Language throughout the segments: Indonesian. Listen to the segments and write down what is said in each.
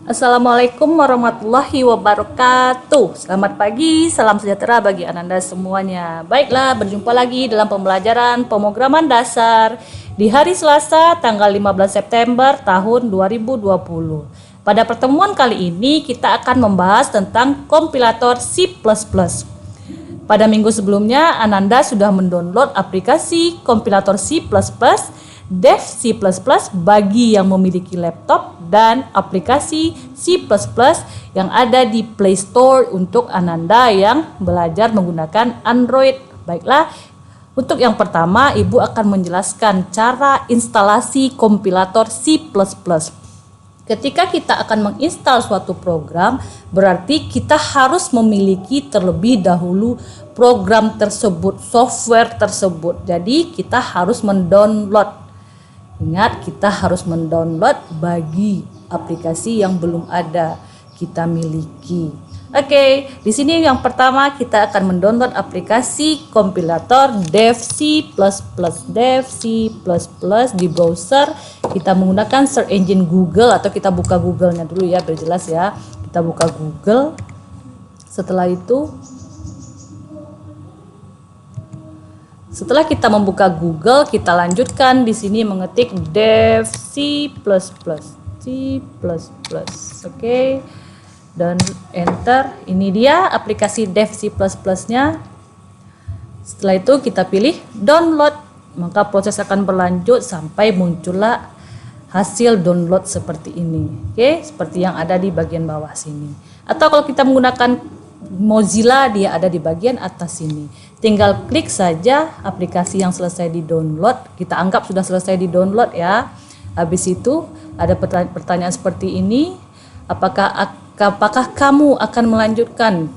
Assalamualaikum warahmatullahi wabarakatuh. Selamat pagi, salam sejahtera bagi Ananda semuanya. Baiklah, berjumpa lagi dalam pembelajaran pemrograman dasar di hari Selasa tanggal 15 September tahun 2020. Pada pertemuan kali ini kita akan membahas tentang kompilator C++. Pada minggu sebelumnya Ananda sudah mendownload aplikasi kompilator C++, Dev C++ bagi yang memiliki laptop dan aplikasi C++ yang ada di Play Store untuk Ananda yang belajar menggunakan Android. Baiklah, untuk yang pertama Ibu akan menjelaskan cara instalasi kompilator C++. Ketika kita akan menginstal suatu program, berarti kita harus memiliki terlebih dahulu program tersebut, software tersebut. Jadi kita harus mendownload. Ingat, kita harus mendownload bagi aplikasi yang belum ada kita miliki. Oke, di sini yang pertama kita akan mendownload aplikasi kompilator Dev C++. Dev C++ di browser kita menggunakan search engine Google atau kita buka Google-nya dulu ya, biar jelas ya. Kita buka Google. Setelah kita membuka Google, kita lanjutkan di sini mengetik Dev C++. Oke. Dan enter. Ini dia aplikasi Dev C++-nya. Setelah itu kita pilih download. Maka proses akan berlanjut sampai muncullah hasil download seperti ini. Oke, seperti yang ada di bagian bawah sini. Atau kalau kita menggunakan Mozilla, dia ada di bagian atas sini. Tinggal klik saja aplikasi yang selesai di-download. Kita anggap sudah selesai di-download ya. Habis itu ada pertanyaan seperti ini. Apakah kamu akan melanjutkan?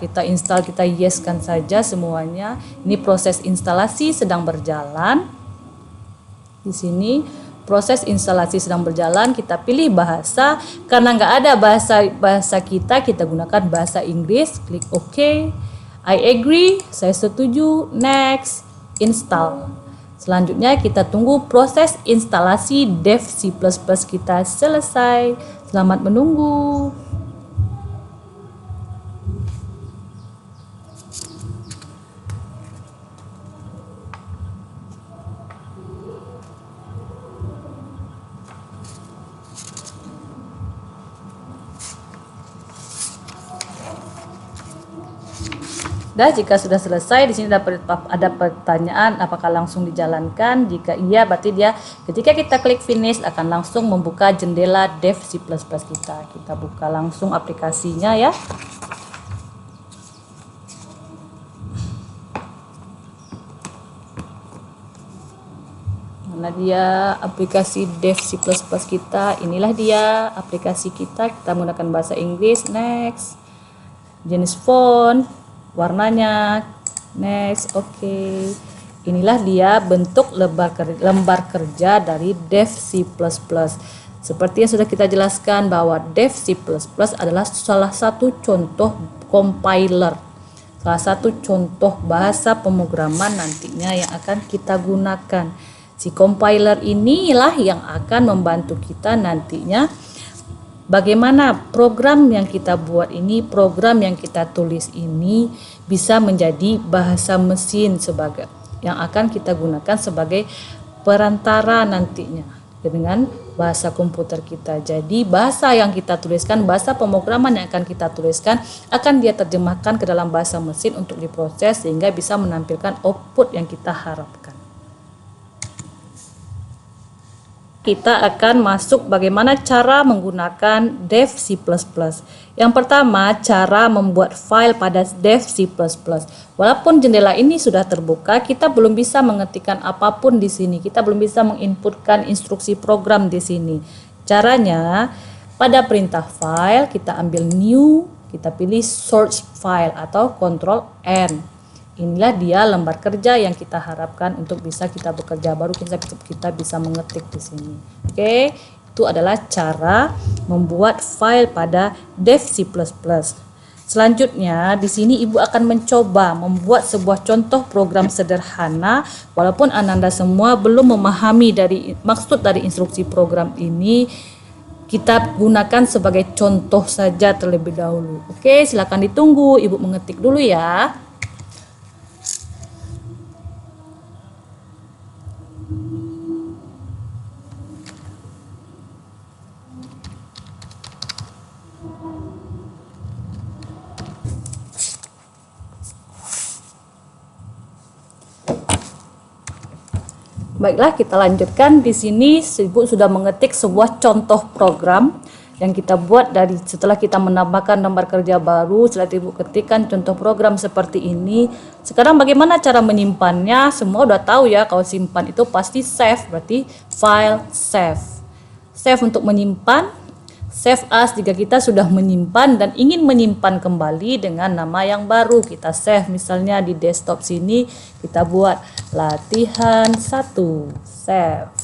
Kita install, kita yes-kan saja semuanya. Ini proses instalasi sedang berjalan. Di sini proses instalasi sedang berjalan, kita pilih bahasa. Karena nggak ada bahasa kita gunakan bahasa Inggris. Klik OK. I agree, saya setuju, next, install. Selanjutnya kita tunggu proses instalasi Dev C++ kita selesai. Selamat menunggu. Jika sudah selesai, di sini ada pertanyaan apakah langsung dijalankan. Jika iya, berarti dia ketika kita klik finish akan langsung membuka jendela Dev C++ kita. Kita buka langsung aplikasinya ya. Mana dia aplikasi Dev C++ kita? Inilah dia aplikasi kita. Kita menggunakan bahasa Inggris. Next. Jenis font, warnanya, next, oke. Inilah dia bentuk lembar kerja dari Dev C++. Seperti yang sudah kita jelaskan bahwa Dev C++ adalah salah satu contoh compiler, salah satu contoh bahasa pemrograman nantinya yang akan kita gunakan. Si compiler inilah yang akan membantu kita nantinya bagaimana program yang kita buat ini, program yang kita tulis ini bisa menjadi bahasa mesin sebagai yang akan kita gunakan sebagai perantara nantinya dengan bahasa komputer kita. Jadi bahasa yang kita tuliskan, bahasa pemrograman yang akan kita tuliskan akan dia terjemahkan ke dalam bahasa mesin untuk diproses sehingga bisa menampilkan output yang kita harapkan. Kita akan masuk bagaimana cara menggunakan Dev C++. Yang pertama, cara membuat file pada Dev C++. Walaupun jendela ini sudah terbuka, kita belum bisa mengetikkan apapun di sini. Kita belum bisa menginputkan instruksi program di sini. Caranya, pada perintah file, kita ambil new, kita pilih source file atau Ctrl N. Inilah dia lembar kerja yang kita harapkan untuk bisa kita bekerja. Baru kita bisa mengetik di sini. Oke, itu adalah cara membuat file pada Dev C++. Selanjutnya, di sini Ibu akan mencoba membuat sebuah contoh program sederhana. Walaupun Ananda semua belum memahami dari maksud dari instruksi program ini, kita gunakan sebagai contoh saja terlebih dahulu. Oke, silakan ditunggu. Ibu mengetik dulu ya. Baiklah, kita lanjutkan. Di sini Ibu sudah mengetik sebuah contoh program yang kita buat setelah kita menambahkan lembar kerja baru. Setelah Ibu ketikkan contoh program seperti ini. Sekarang bagaimana cara menyimpannya? Semua udah tahu ya, kalau simpan itu pasti save, berarti file save. Save untuk menyimpan. Save as jika kita sudah menyimpan dan ingin menyimpan kembali dengan nama yang baru. Kita save misalnya di desktop sini, kita buat latihan 1, save.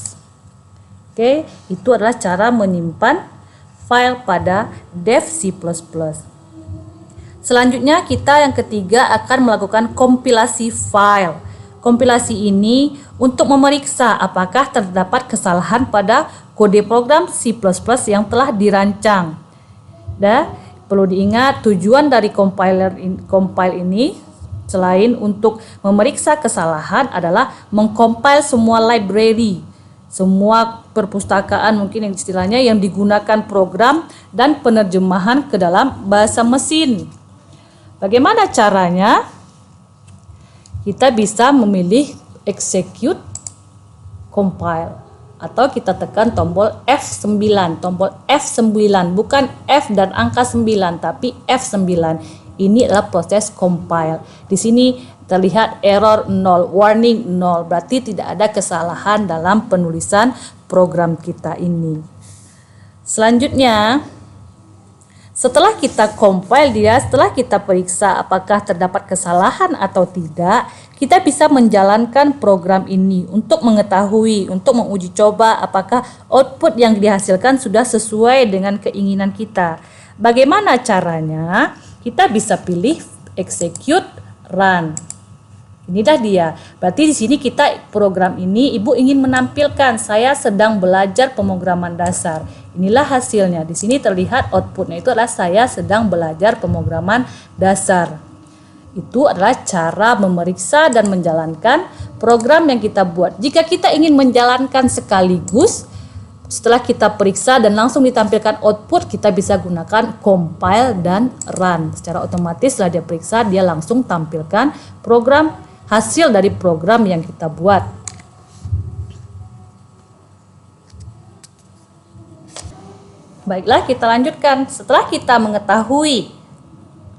Oke, itu adalah cara menyimpan file pada Dev C++. Selanjutnya kita yang ketiga akan melakukan kompilasi file. Kompilasi ini untuk memeriksa apakah terdapat kesalahan pada kode program C++ yang telah dirancang. Dan perlu diingat tujuan dari compile ini selain untuk memeriksa kesalahan adalah mengcompile semua library, semua perpustakaan mungkin yang istilahnya yang digunakan program dan penerjemahan ke dalam bahasa mesin. Bagaimana caranya? Kita bisa memilih execute compile atau kita tekan tombol F9, bukan F dan angka 9 tapi F9. Ini adalah proses compile. Di sini terlihat error 0, warning 0, berarti tidak ada kesalahan dalam penulisan program kita ini. Selanjutnya, setelah kita compile setelah kita periksa apakah terdapat kesalahan atau tidak, kita bisa menjalankan program ini untuk mengetahui, untuk menguji coba apakah output yang dihasilkan sudah sesuai dengan keinginan kita. Bagaimana caranya? Kita bisa pilih execute run. Inilah dia. Berarti di sini kita program ini Ibu ingin menampilkan saya sedang belajar pemrograman dasar. Inilah hasilnya. Di sini terlihat outputnya itu adalah saya sedang belajar pemrograman dasar. Itu adalah cara memeriksa dan menjalankan program yang kita buat. Jika kita ingin menjalankan sekaligus, setelah kita periksa dan langsung ditampilkan output, kita bisa gunakan compile dan run. Secara otomatis setelah dia periksa, dia langsung tampilkan program hasil dari program yang kita buat. Baiklah, kita lanjutkan. Setelah kita mengetahui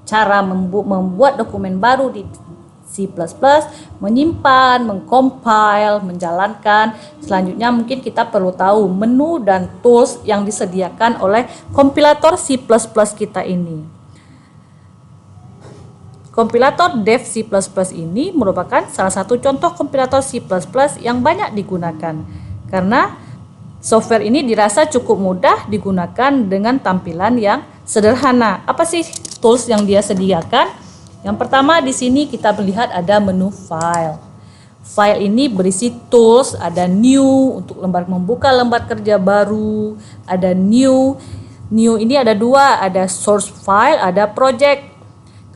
cara membuat dokumen baru di C++, menyimpan, mengcompile, menjalankan. Selanjutnya mungkin kita perlu tahu menu dan tools yang disediakan oleh kompilator C++ kita ini. Kompilator Dev C++ ini merupakan salah satu contoh kompilator C++ yang banyak digunakan karena software ini dirasa cukup mudah digunakan dengan tampilan yang sederhana. Apa sih tools yang dia sediakan? Yang pertama di sini kita melihat ada menu file. File ini berisi tools, ada new untuk membuka lembar kerja baru, ada new. New ini ada dua, ada source file, ada project.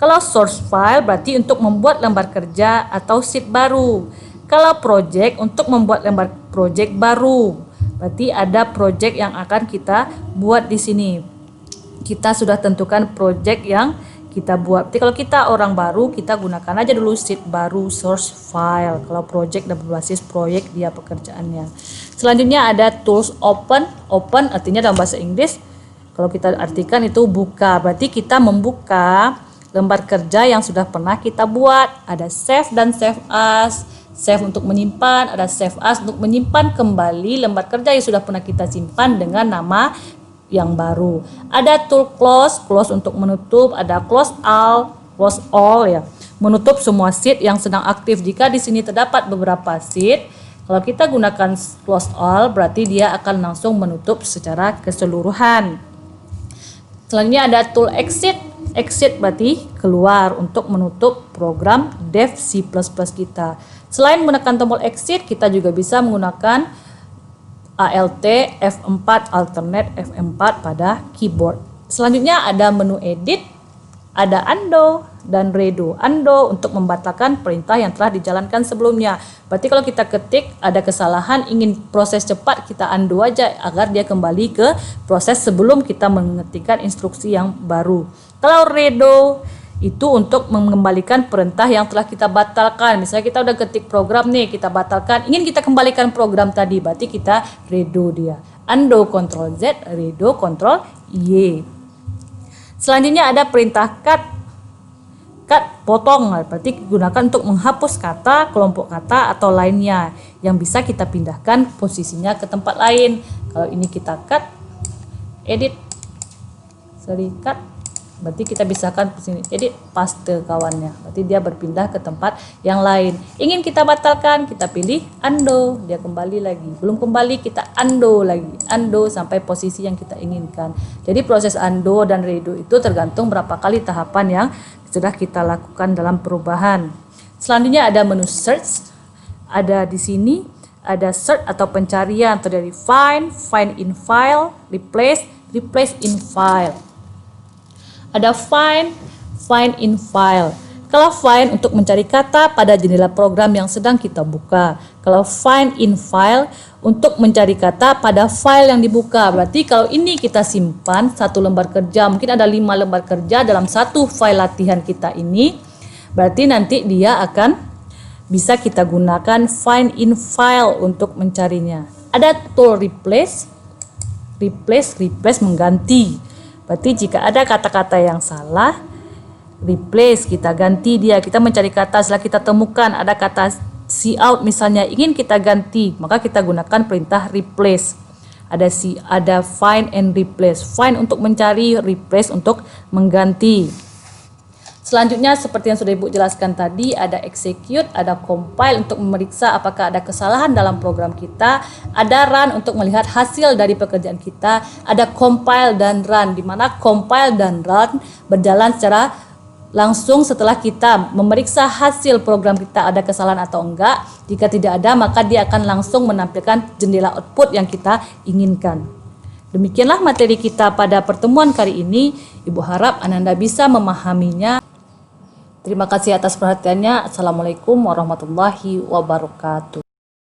Kalau source file berarti untuk membuat lembar kerja atau sheet baru. Kalau project untuk membuat lembar project baru. Berarti ada project yang akan kita buat di sini. Kita sudah tentukan project yang kita buat. Jadi kalau kita orang baru, kita gunakan aja dulu sheet baru source file. Kalau project dan berbasis proyek dia pekerjaannya. Selanjutnya ada tools open. Open artinya dalam bahasa Inggris, kalau kita artikan itu buka. Berarti kita membuka lembar kerja yang sudah pernah kita buat. Ada save dan save as. Save untuk menyimpan, ada save as untuk menyimpan kembali lembar kerja yang sudah pernah kita simpan dengan nama yang baru. Ada tool close, close untuk menutup, ada close all ya, menutup semua sheet yang sedang aktif. Jika di sini terdapat beberapa sheet, kalau kita gunakan close all berarti dia akan langsung menutup secara keseluruhan. Selanjutnya ada tool exit. Exit berarti keluar untuk menutup program Dev C++ kita. Selain menekan tombol exit, kita juga bisa menggunakan Alt F4 alternate F4 pada keyboard. Selanjutnya ada menu edit, ada undo dan redo. Undo untuk membatalkan perintah yang telah dijalankan sebelumnya. Berarti kalau kita ketik ada kesalahan, ingin proses cepat, kita undo aja agar dia kembali ke proses sebelum kita mengetikkan instruksi yang baru. Kalau redo itu untuk mengembalikan perintah yang telah kita batalkan. Misalnya kita udah ketik program nih, kita batalkan, ingin kita kembalikan program tadi, berarti kita redo dia. Undo Ctrl Z, redo Ctrl Y. Selanjutnya ada perintah cut potong, berarti gunakan untuk menghapus kata, kelompok kata atau lainnya yang bisa kita pindahkan posisinya ke tempat lain. Kalau ini kita cut, cut, berarti kita bisahkan di sini edit paste kawannya, berarti dia berpindah ke tempat yang lain. Ingin kita batalkan, kita pilih undo, dia kembali lagi. Belum kembali, kita undo lagi, undo sampai posisi yang kita inginkan. Jadi proses undo dan redo itu tergantung berapa kali tahapan yang sudah kita lakukan dalam perubahan. Selanjutnya ada menu search, ada di sini ada search atau pencarian, terdiri find in file, replace in file. Ada find in file. Kalau find untuk mencari kata pada jendela program yang sedang kita buka. Kalau find in file untuk mencari kata pada file yang dibuka. Berarti kalau ini kita simpan satu lembar kerja, mungkin ada 5 lembar kerja dalam satu file latihan kita ini. Berarti nanti dia akan bisa kita gunakan find in file untuk mencarinya. Ada tool replace mengganti. Berarti jika ada kata-kata yang salah, replace, kita ganti dia. Kita mencari kata, setelah kita temukan ada kata cout misalnya, ingin kita ganti, maka kita gunakan perintah replace. Ada find and replace. Find untuk mencari, replace untuk mengganti. Selanjutnya seperti yang sudah Ibu jelaskan tadi, ada execute, ada compile untuk memeriksa apakah ada kesalahan dalam program kita, ada run untuk melihat hasil dari pekerjaan kita, ada compile dan run, di mana compile dan run berjalan secara langsung setelah kita memeriksa hasil program kita ada kesalahan atau enggak. Jika tidak ada, maka dia akan langsung menampilkan jendela output yang kita inginkan. Demikianlah materi kita pada pertemuan kali ini. Ibu harap Ananda bisa memahaminya. Terima kasih atas perhatiannya. Assalamualaikum warahmatullahi wabarakatuh.